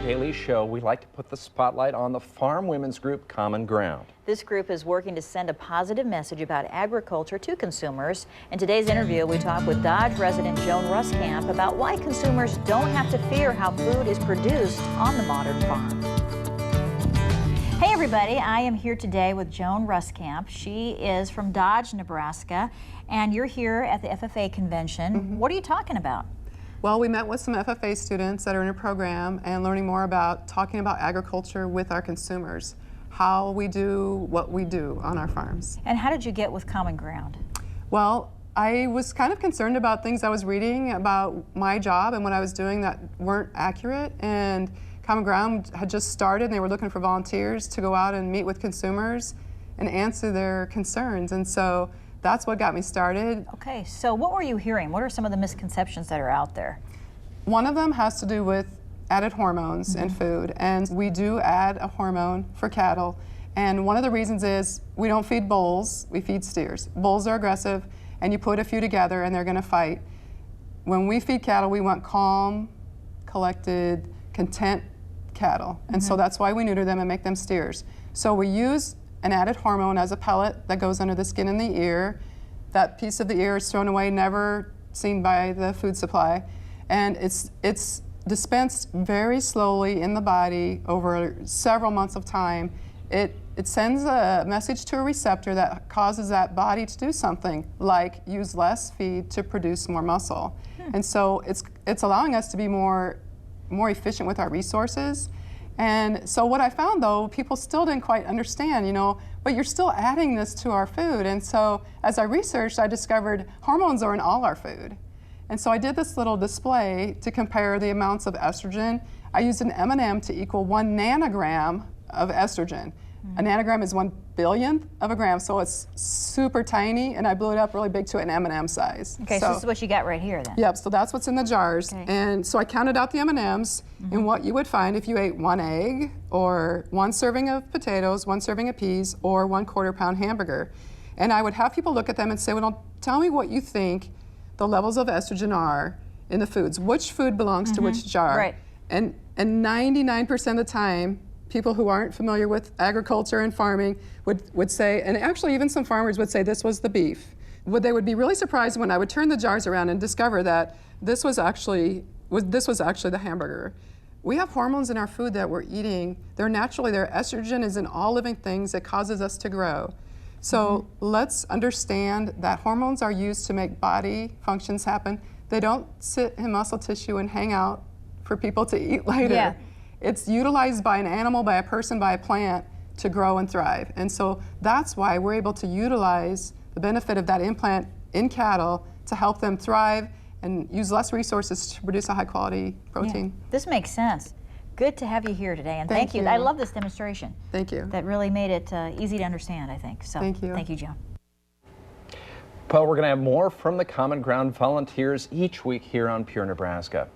daily show, we like to put the spotlight on the farm women's group Common Ground. This group is working to send a positive message about agriculture to consumers. In today's interview, we talk with Dodge resident Joan Ruskamp about why consumers don't have to fear how food is produced on the modern farm. Hey everybody, I am here today with Joan Ruskamp. She is from Dodge, Nebraska, and you're here at the FFA convention. What are you talking about? Well, we met with some FFA students that are in a program and learning more about talking about agriculture with our consumers, how we do what we do on our farms. And how did you get with Common Ground? Well, I was kind of concerned about things I was reading about my job and what I was doing that weren't accurate, and Common Ground had just started and they were looking for volunteers to go out and meet with consumers and answer their concerns, and so that's what got me started. Okay, so what were you hearing? What are some of the misconceptions that are out there? One of them has to do with added hormones in food, and we do add a hormone for cattle, and one of the reasons is we don't feed bulls, we feed steers. Bulls are aggressive, and you put a few together and they're going to fight. When we feed cattle, we want calm, collected, content cattle, and so that's why we neuter them and make them steers. So we use an added hormone as a pellet that goes under the skin in the ear. That piece of the ear is thrown away, never seen by the food supply, and it's dispensed very slowly in the body over several months of time. It sends a message to a receptor that causes that body to do something, like use less feed to produce more muscle. And so it's allowing us to be more efficient with our resources. And so what I found, though, people still didn't quite understand, but you're still adding this to our food. And so as I researched, I discovered hormones are in all our food. And so I did this little display to compare the amounts of estrogen. I used an M&M to equal 1 nanogram of estrogen. A nanogram is 1/1000th of a gram, so it's super tiny, and I blew it up really big to an M&M size. Okay, so this is what you got right here then. Yep, so that's what's in the jars. Okay. And so I counted out the M&Ms and what you would find if you ate 1 egg, or 1 serving of potatoes, 1 serving of peas, or 1/4 pound hamburger. And I would have people look at them and say, well, tell me what you think the levels of estrogen are in the foods. Which food belongs to which jar? Right. And 99% of the time, people who aren't familiar with agriculture and farming would say, and actually even some farmers would say this was the beef. They would be really surprised when I would turn the jars around and discover that this was actually the hamburger. We have hormones in our food that we're eating. They're naturally there. Estrogen is in all living things. It causes us to grow. So let's understand that hormones are used to make body functions happen. They don't sit in muscle tissue and hang out for people to eat later. Yeah. It's utilized by an animal, by a person, by a plant to grow and thrive. And so that's why we're able to utilize the benefit of that implant in cattle to help them thrive and use less resources to produce a high quality protein. Yeah. This makes sense. Good to have you here today, and Thank thank you. I love this demonstration. Thank you. That really made it easy to understand, I think. So Thank you. Thank you, Joan. Well, we're going to have more from the Common Ground volunteers each week here on Pure Nebraska.